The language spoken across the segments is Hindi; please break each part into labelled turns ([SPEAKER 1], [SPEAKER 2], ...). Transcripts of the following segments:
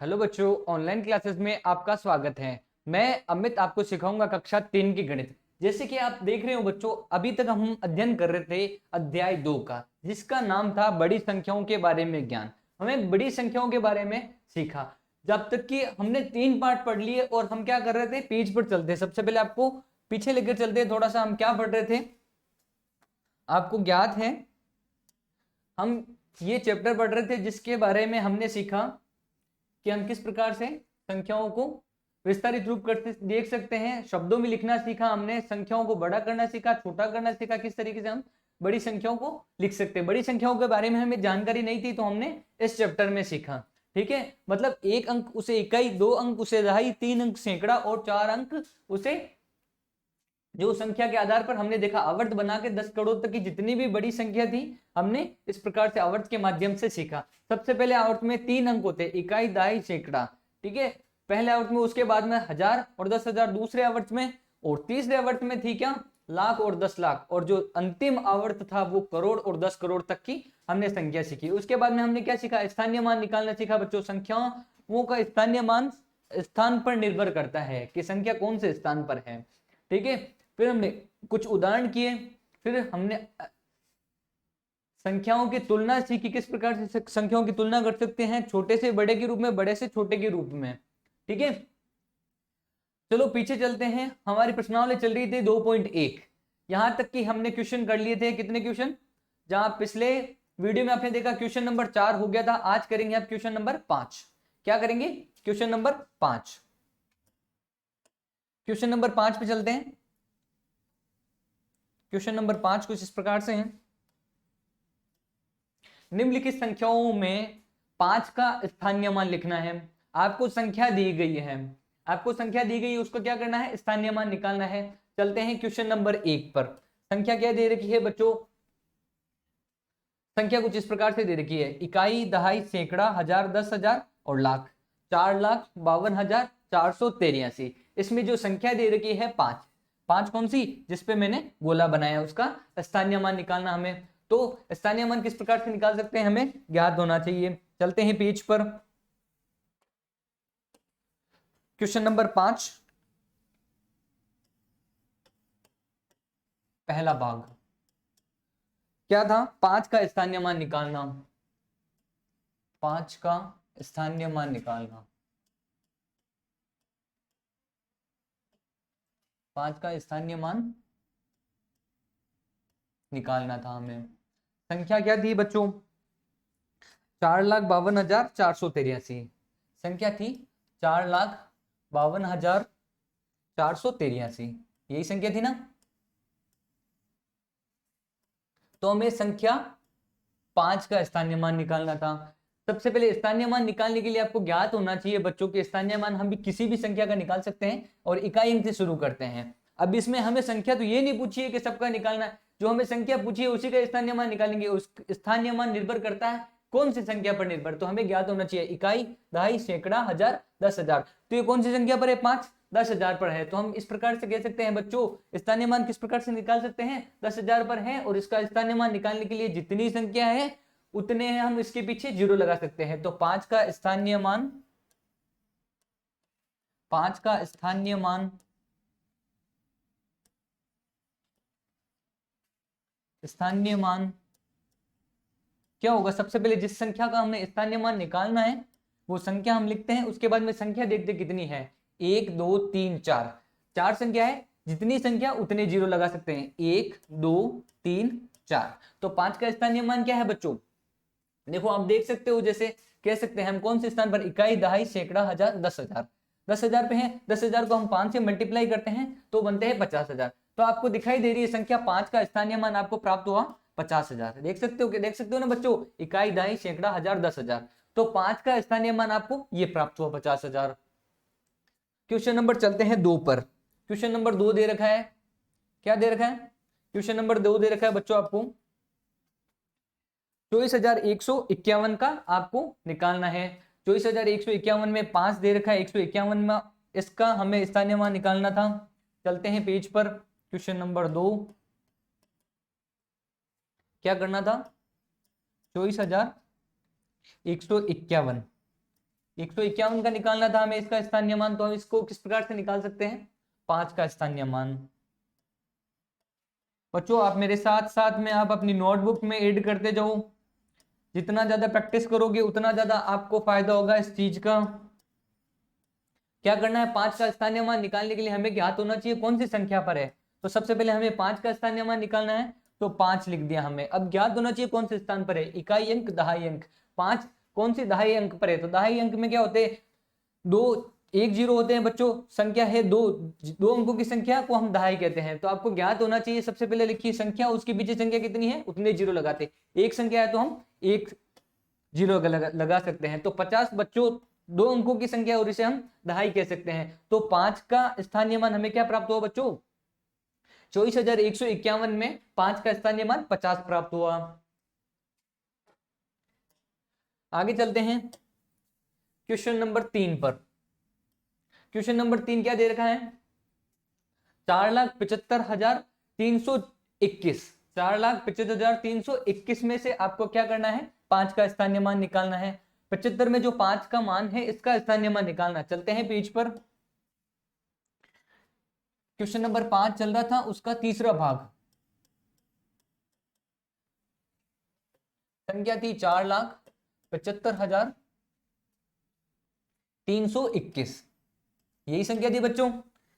[SPEAKER 1] हेलो बच्चों, ऑनलाइन क्लासेस में आपका स्वागत है। मैं अमित आपको सिखाऊंगा कक्षा 3 की गणित। जैसे कि आप देख रहे हो बच्चों, अभी तक हम अध्ययन कर रहे थे अध्याय 2 का, जिसका नाम था बड़ी संख्याओं के बारे में ज्ञान। हमें बड़ी संख्याओं के बारे में सीखा। जब तक कि हमने 3 पार्ट पढ़ लिए और हम क्या कर रहे थे, पेज पर चलते। सबसे पहले आपको पीछे लेकर चलते हैं थोड़ा सा। हम क्या पढ़ रहे थे, आपको ज्ञात है। हम ये चैप्टर पढ़ रहे थे जिसके बारे में हमने सीखा कि हम किस प्रकार से संख्याओं को विस्तारित रूप करते देख सकते हैं। शब्दों में लिखना सीखा हमने, संख्याओं को बड़ा करना सीखा, छोटा करना सीखा, किस तरीके से हम बड़ी संख्याओं को लिख सकते हैं। बड़ी संख्याओं के बारे में हमें जानकारी नहीं थी तो हमने इस चैप्टर में सीखा। ठीक है, मतलब 1 अंक उसे इकाई, 2 अंक उसे दहाई, 3 अंक सैकड़ा और 4 अंक उसे, जो संख्या के आधार पर हमने देखा आवर्त बना के 10 करोड़ तक की जितनी भी बड़ी संख्या थी, हमने इस प्रकार से आवर्त के माध्यम से सीखा। सबसे पहले आवर्त में 3 अंक होते, इकाई, दहाई, सैकड़ा। ठीक है, पहले आवर्त में, उसके बाद में 1000 और 10,000 दूसरे आवर्त में, और तीसरे आवर्त में थी क्या, लाख और 10 लाख, और जो अंतिम आवर्त था वो करोड़ और 10 करोड़ तक की हमने संख्या सीखी। उसके बाद में हमने क्या सीखा, स्थानीय मान निकालना सीखा बच्चों। संख्याओं का स्थानीय मान स्थान पर निर्भर करता है कि संख्या कौन से स्थान पर है। ठीक है, फिर हमने कुछ उदाहरण किए, फिर हमने संख्याओं की तुलना सीखी, किस प्रकार से संख्याओं की तुलना कर सकते हैं, छोटे से बड़े के रूप में, बड़े से छोटे के रूप में। ठीक है, चलो पीछे चलते हैं। हमारी प्रश्नावली चल रही थी 2.1, यहां तक कि हमने क्वेश्चन कर लिए थे। कितने क्वेश्चन, जहां पिछले वीडियो में आपने देखा क्वेश्चन नंबर 4 हो गया था, आज करेंगे आप क्वेश्चन नंबर 5। क्या करेंगे, क्वेश्चन नंबर 5। क्वेश्चन नंबर 5 पे चलते हैं। क्वेश्चन नंबर 5 कुछ इस प्रकार से है। निम्नलिखित संख्याओं में 5 का स्थानीय मान लिखना है। आपको संख्या दी गई है, आपको संख्या दी गई है, उसको क्या करना है, स्थानीय मान निकालना है। चलते हैं क्वेश्चन नंबर 1 पर। संख्या क्या दे रखी है बच्चों, संख्या कुछ इस प्रकार से दे रखी है, इकाई, दहाई, सैकड़ा, हजार, 10,000 और लाख। 4,52,483। इसमें जो संख्या दे रखी है 5, 5 कौन सी, जिसपे मैंने गोला बनाया, उसका स्थानीय मान निकालना हमें। तो स्थानीय मान किस प्रकार से निकाल सकते हैं, हमें ज्ञात होना चाहिए। चलते हैं पेज पर। क्वेश्चन नंबर 5, पहला भाग क्या था, 5 का स्थानीय मान निकालना। 5 का स्थानीय मान निकालना, 5 का स्थानीय मान निकालना था हमें। संख्या क्या थी बच्चों, 4,52,483। संख्या थी 4,52,483, यही संख्या थी ना। तो हमें संख्या 5 का स्थानीय मान निकालना था। सबसे पहले स्थानीय मान निकालने के लिए आपको ज्ञात होना चाहिए बच्चों के, स्थानीय मान हम भी किसी भी संख्या का निकाल सकते हैं और इकाई अंक से शुरू करते हैं। अब इसमें हमें संख्या तो ये नहीं पूछी है कि सबका निकालना है, जो हमें संख्या पूछी है उसी का स्थानीय मान निकालेंगे। उस स्थानीय मान निर्भर करता है कौन सी संख्या पर निर्भर, तो हमें ज्ञात होना चाहिए इकाई, दहाई, सैकड़ा, हजार, 10,000। तो ये कौन सी संख्या पर है, 5, 10,000 पर है। तो हम इस प्रकार से कह सकते हैं बच्चों, स्थानीय मान किस प्रकार से निकाल सकते हैं, 10,000 पर है, और इसका स्थानीय मान निकालने के लिए जितनी संख्या है उतने हम इसके पीछे जीरो लगा सकते हैं। तो 5 का स्थानीय मान, 5 का स्थानीय मान, स्थानीय मान क्या होगा, सबसे पहले जिस संख्या का हमें स्थानीय मान निकालना है वो संख्या हम लिखते हैं, उसके बाद में संख्या देखते कितनी है, 1 2 3 4, 4 संख्या है, जितनी संख्या उतने जीरो लगा सकते हैं, 1 2 3 4। तो 5 का स्थानीय मान क्या है बच्चों, देखो आप देख सकते हो, जैसे कह सकते हैं हम कौन से स्थान पर, इकाई, दहाई, सैकड़ा, हजार, 10,000। 10,000 पे है, 10,000 को हम 5 से मल्टीप्लाई करते हैं तो बनते हैं 50,000। तो आपको दिखाई दे रही है संख्या 5 का स्थानीय मान आपको प्राप्त हुआ 50,000। देख सकते हो, देख सकते हो ना बच्चों, इकाई, दहाई, सैकड़ा, हजार, 10,000। तो 5 का स्थानीय मान आपको ये प्राप्त हुआ 50,000। क्वेश्चन नंबर चलते हैं 2 पर। क्वेश्चन नंबर 2 दे रखा है, क्या दे रखा है, क्वेश्चन नंबर 2 दे रखा है बच्चों आपको 24,151 का आपको निकालना है। 24,151 में 5 दे रखा है, 151 में इसका हमें स्थानीय मान निकालना था। चलते हैं पेज पर। क्वेश्चन नंबर 2 क्या करना था, 24,151, 151 का निकालना था हमें इसका स्थानीय मान, तो हम इसको किस प्रकार से निकाल सकते हैं, 5 का स्थानीय मान। बच्चों आप मेरे साथ साथ में आप अपनी नोटबुक में ऐड करते जाओ, जितना ज्यादा प्रैक्टिस करोगे उतना ज्यादा आपको फायदा होगा इस चीज का। क्या करना है, 5 का स्थानीय मान निकालने के लिए हमें ज्ञात होना चाहिए कौन सी संख्या पर है। तो सबसे पहले हमें 5 का स्थानीय मान निकालना है, तो 5 लिख दिया हमने। अब ज्ञात होना चाहिए कौन से स्थान पर है, इकाई अंक दहाई अंक। 5 कौन सी दहाई अंक पर है, तो दहाई अंक में क्या होते हैं, 2 1 0 होते हैं बच्चों, संख्या है 2, 2 अंकों की संख्या को हम दहाई कहते हैं। तो आपको ज्ञात होना चाहिए, सबसे पहले लिखिए संख्या, उसके पीछे संख्या कितनी है उतने जीरो लगाते। एक संख्या है तो हम 1 0 लगा सकते हैं। तो 50 बच्चों 2 अंकों की संख्या और इसे हम दहाई कह सकते हैं। तो 5 का स्थानीय मान हमें क्या प्राप्त हुआ बच्चों, 24,151 में 5 का स्थानीय मान 50 प्राप्त हुआ। आगे चलते हैं क्वेश्चन नंबर 3 पर। क्वेश्चन नंबर 3 क्या दे रखा है, 4,75,321। 4,75,321 में से आपको क्या करना है, 5 का स्थानीय मान निकालना है। 75 में जो 5 का मान है इसका स्थानीय मान निकालना। चलते हैं पेज पर, क्वेश्चन नंबर 5 चल रहा था, उसका तीसरा भाग। संख्या थी 4,75,321, यही संख्या थी बच्चों।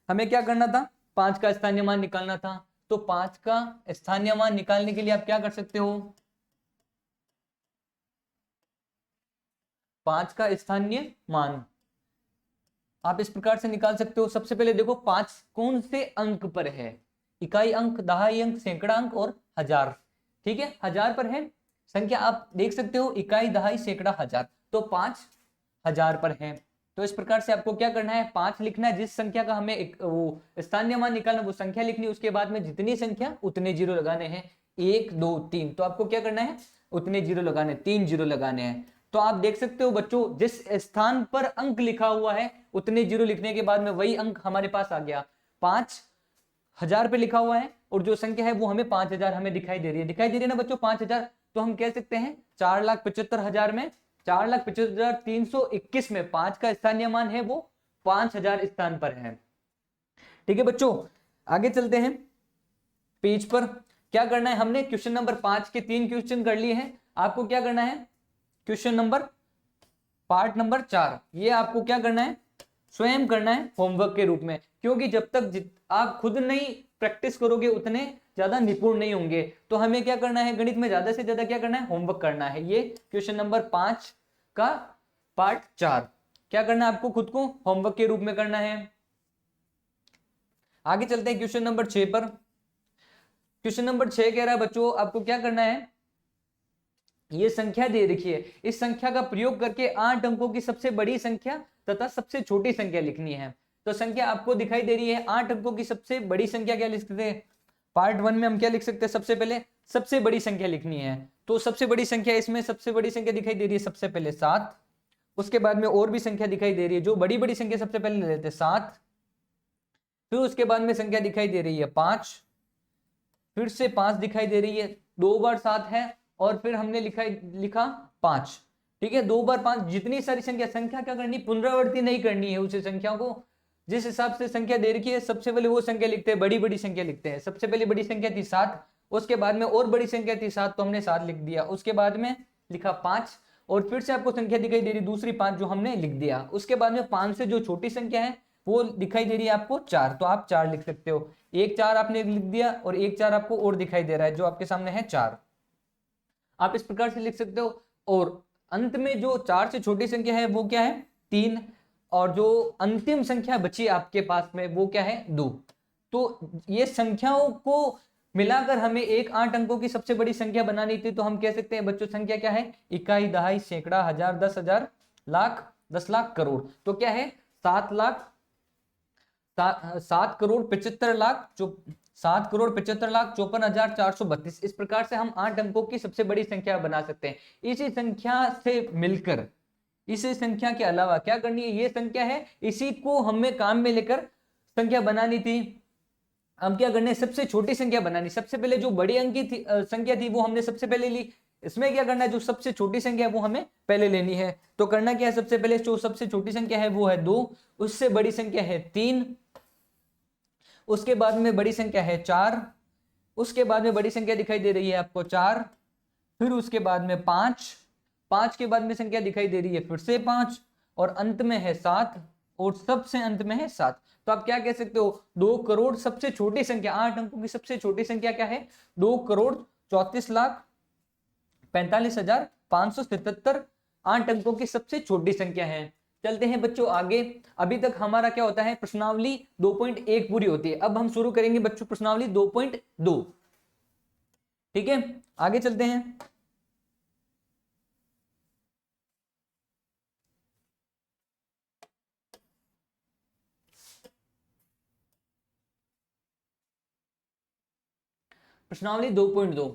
[SPEAKER 1] हमें क्या करना था, 5 का स्थानीय मान निकालना था। तो 5 का स्थानीय मान निकालने के लिए आप क्या कर सकते हो, 5 का स्थानीय मान आप इस प्रकार से निकाल सकते हो। सबसे पहले देखो 5 कौन से अंक पर है, इकाई अंक, दहाई अंक, सैकड़ा अंक और हजार। ठीक है, हजार पर है संख्या, आप देख सकते हो इकाई, दहाई, सैकड़ा, हजार, तो 5 हजार पर है। तो इस प्रकार से आपको क्या करना है, 5 लिखना है, जिस संख्या का हमें एक वो स्थानीय मान निकालना वो संख्या लिखनी, उसके बाद में जितनी संख्या उतने जीरो लगाने हैं, 1 2 3। तो आपको क्या करना है, उतने जीरो लगाने, 3 जीरो लगाने हैं। तो आप देख सकते हो बच्चों, जिस स्थान पर अंक लिखा हुआ है उतने जीरो लिखने के बाद में वही अंक हमारे पास आ गया। 5,000 पे लिखा हुआ है और जो संख्या है वो हमें 5,000 हमें दिखाई दे रही है, दिखाई दे रही है ना बच्चों 5,000। तो हम कह सकते हैं 4,75,000 में 4,75,321 में 5 का स्थानीय मान है वो 5,000 स्थान पर है। ठीक है बच्चों, आगे चलते हैं पेज पर। क्या करना है, हमने क्वेश्चन नंबर 5 के 3 क्वेश्चन कर लिए हैं। आपको क्या करना है, क्वेश्चन नंबर पार्ट नंबर 4, ये आपको क्या करना है, स्वयं करना है होमवर्क के रूप में, क्योंकि जब तक आप खुद नहीं प्रैक्टिस करोगे उतने ज्यादा निपुण नहीं होंगे। तो हमें क्या करना है, गणित में ज्यादा से ज्यादा क्या करना है, होमवर्क करना है। ये क्वेश्चन नंबर 5 का पार्ट 4 क्या करना है, आपको खुद को होमवर्क के रूप में करना है। आगे चलते हैं क्वेश्चन नंबर 6 पर। क्वेश्चन नंबर 6 कह रहा है बच्चों, आपको क्या करना है, ये संख्या दे रखी है, इस संख्या का प्रयोग करके 8 अंकों की सबसे बड़ी संख्या तथा सबसे छोटी संख्या लिखनी है। तो संख्या आपको दिखाई दे रही है, 8 अंकों की सबसे बड़ी संख्या क्या लिख सकते हैं, पार्ट 1 में हम क्या लिख सकते हैं, सबसे पहले सबसे बड़ी संख्या लिखनी है। तो सबसे बड़ी संख्या, इसमें सबसे बड़ी संख्या दिखाई दे रही है सबसे पहले 7, उसके बाद में और भी संख्या दिखाई दे रही है, जो बड़ी बड़ी संख्या सबसे पहले ले लेते हैं 7, फिर उसके बाद में संख्या दिखाई दे रही है 5, फिर से 5 दिखाई दे रही है, 2 बार 7 है और फिर हमने लिखा 5। ठीक है, 2 बार 5, जितनी सारी संख्या क्या करनी, पुनरावृत्ति नहीं करनी है उसी संख्या को, जिस हिसाब से संख्या दे रखी है सबसे पहले वो संख्या लिखते हैं, बड़ी बड़ी संख्या लिखते हैं। सबसे पहले बड़ी संख्या थी 7, उसके बाद में और बड़ी संख्या थी 7 तो हमने 7 लिख दिया, उसके बाद में लिखा 5 और फिर से आपको संख्या दिखाई दे रही दूसरी 5 जो हमने लिख दिया। उसके बाद में 5 से जो छोटी संख्या है वो दिखाई दे रही है आपको 4, तो आप 4 लिख सकते हो। 1 4 आपने लिख दिया और 1 4 आपको और दिखाई दे रहा है जो आपके सामने है 4, आप इस प्रकार से लिख सकते हो। और अंत में जो 4 से छोटी संख्या है वो क्या है, 3, और जो अंतिम संख्या बची आपके पास में वो क्या है, 2। तो ये संख्याओं को मिलाकर हमें एक 8 अंकों की सबसे बड़ी संख्या बनानी थी। तो हम कह सकते हैं बच्चों संख्या क्या है, इकाई, दहाई, सैकड़ा, हजार, 10,000, लाख, 10 लाख, करोड़। तो क्या है, 7,75,54,54,54,432। इस प्रकार से हम 8 अंकों की सबसे बड़ी संख्या बना सकते हैं। इसी संख्या से मिलकर, इसी संख्या के अलावा क्या करनी है, ये संख्या है, इसी को हमें काम में लेकर संख्या बनानी थी। अब क्या करना है, सबसे छोटी संख्या बनानी। सबसे पहले जो बड़ी अंक की संख्या थी वो हमने सबसे पहले ली, इसमें क्या करना है, जो सबसे छोटी संख्या है वो हमें पहले लेनी है। तो करना क्या है, सबसे पहले जो सबसे छोटी संख्या है वो है 2, उससे बड़ी संख्या है 3, उसके बाद में बड़ी संख्या है 4, उसके बाद में बड़ी संख्या दिखाई दे रही है आपको 4, फिर उसके बाद में 5, 5 के बाद में संख्या दिखाई दे रही है फिर से 5, और अंत में है 7, और सबसे अंत में है 7। तो आप क्या कह सकते हो, 2 करोड़ सबसे छोटी संख्या, 8 अंकों की सबसे छोटी संख्या क्या है, 2 करोड़ 34,45,577 8 अंकों की सबसे छोटी संख्या है। चलते हैं बच्चों आगे। अभी तक हमारा क्या होता है, प्रश्नावली 2.1 पूरी होती है। अब हम शुरू करेंगे बच्चों प्रश्नावली 2.2। ठीक है, आगे चलते हैं। प्रश्नावली 2.2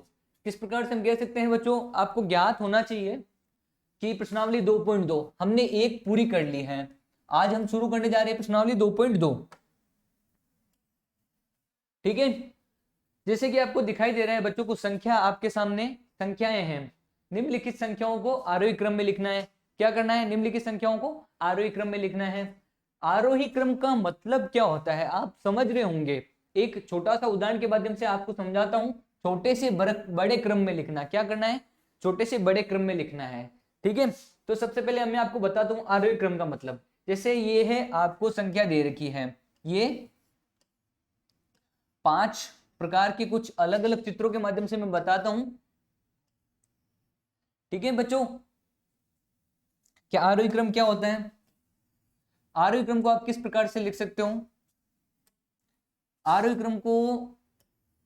[SPEAKER 1] किस प्रकार से हम कह सकते हैं बच्चों, आपको ज्ञात होना चाहिए कि प्रश्नावली 2.2 हमने एक पूरी कर ली है। आज हम शुरू करने जा रहे हैं प्रश्नावली 2.2। ठीक है, जैसे कि आपको दिखाई दे रहा है बच्चों को संख्या आपके सामने संख्याएं हैं, निम्नलिखित संख्याओं को आरोही क्रम में लिखना है। क्या करना है, निम्नलिखित संख्याओं को आरोही क्रम में लिखना है। आरोही क्रम का मतलब क्या होता है आप समझ रहे होंगे, एक छोटा सा उदाहरण के माध्यम से आपको समझाता हूं। छोटे से बड़े क्रम में लिखना, क्या करना है, छोटे से बड़े क्रम में लिखना है। ठीक है, तो सबसे पहले मैं आपको बताता हूं आरोही क्रम का मतलब। जैसे ये है, आपको संख्या दे रखी है, ये 5 प्रकार की कुछ अलग अलग चित्रों के माध्यम से मैं बताता हूं। ठीक है बच्चों, क्या आरोही क्रम क्या होता है, आरोही क्रम को आप किस प्रकार से लिख सकते हो, आरोही क्रम को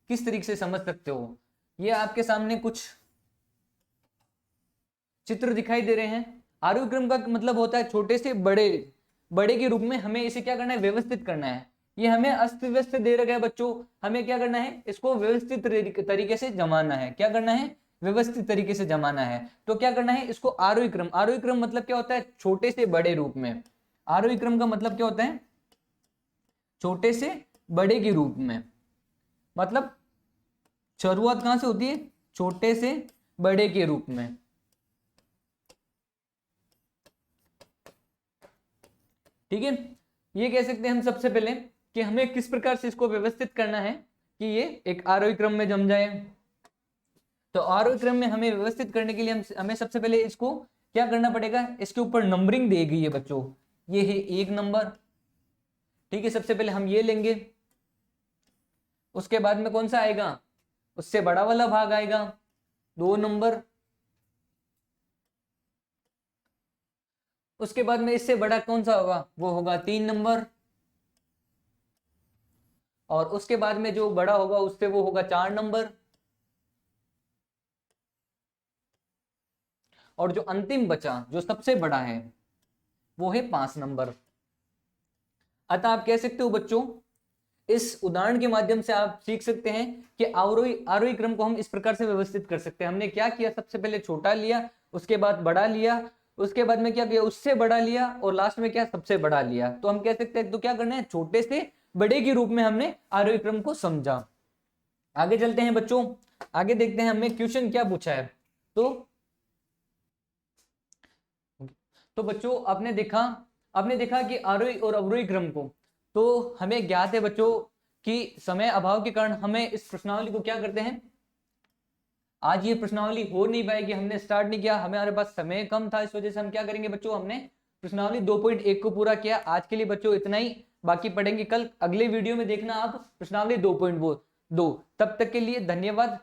[SPEAKER 1] किस तरीके से समझ सकते हो। ये आपके सामने कुछ चित्र दिखाई दे रहे हैं। आरोही क्रम का मतलब होता है छोटे से बड़े, बड़े के रूप में हमें इसे क्या करना है, व्यवस्थित करना है। ये हमें अस्त व्यस्त दे रखा है बच्चों, हमें क्या करना है, इसको व्यवस्थित तरीके से जमाना है। क्या करना है, व्यवस्थित तरीके से जमाना है। तो क्या करना है, इसको आरोही क्रम, आरोही क्रम मतलब क्या होता है, छोटे से बड़े रूप में। आरोही क्रम का मतलब क्या होता है, छोटे से बड़े के रूप में। मतलब शुरुआत कहां से होती है, छोटे से बड़े के रूप में। ठीक है, ये कह सकते हैं हम सबसे पहले कि हमें किस प्रकार से इसको व्यवस्थित करना है कि ये एक आरोही क्रम में जम जाए। तो आरोही क्रम में हमें व्यवस्थित करने के लिए हमें सबसे पहले इसको क्या करना पड़ेगा, इसके ऊपर नंबरिंग दी गई है बच्चों। ये है 1 नंबर। ठीक है, सबसे पहले हम ये लेंगे, उसके बाद में कौन सा आएगा, उससे बड़ा वाला भाग आएगा 2 नंबर। उसके बाद में इससे बड़ा कौन सा होगा, वो होगा 3 नंबर। और उसके बाद में जो बड़ा होगा उससे वो होगा 4 नंबर। और जो अंतिम बचा, जो सबसे बड़ा है, वो है 5 नंबर। अतः आप कह सकते हो बच्चों, इस उदाहरण के माध्यम से आप सीख सकते हैं कि आरोही आरोही क्रम को हम इस प्रकार से व्यवस्थित कर सकते हैं। हमने क्या किया, सबसे पहले छोटा लिया, उसके बाद बड़ा लिया, उसके बाद में क्या किया, उससे बड़ा लिया, और लास्ट में क्या, सबसे बड़ा लिया। तो हम कह सकते हैं, तो क्या करना है, छोटे से बड़े के रूप में हमने आरोही क्रम को समझा। आगे चलते हैं बच्चों, आगे देखते हैं हमें क्वेश्चन क्या पूछा है। तो बच्चों आपने देखा कि आरोही और अवरोही क्रम को, तो हमें ज्ञात है बच्चों कि समय अभाव के कारण हमें इस प्रश्नावली को क्या करते हैं, आज ये प्रश्नावली हो नहीं पाएगी, हमने स्टार्ट नहीं किया, हमारे पास समय कम था, इस वजह से हम क्या करेंगे बच्चों, हमने प्रश्नावली 2.1 को पूरा किया। आज के लिए बच्चों इतना ही, बाकी पढ़ेंगे कल। अगले वीडियो में देखना आप प्रश्नावली 2.2। तब तक के लिए धन्यवाद।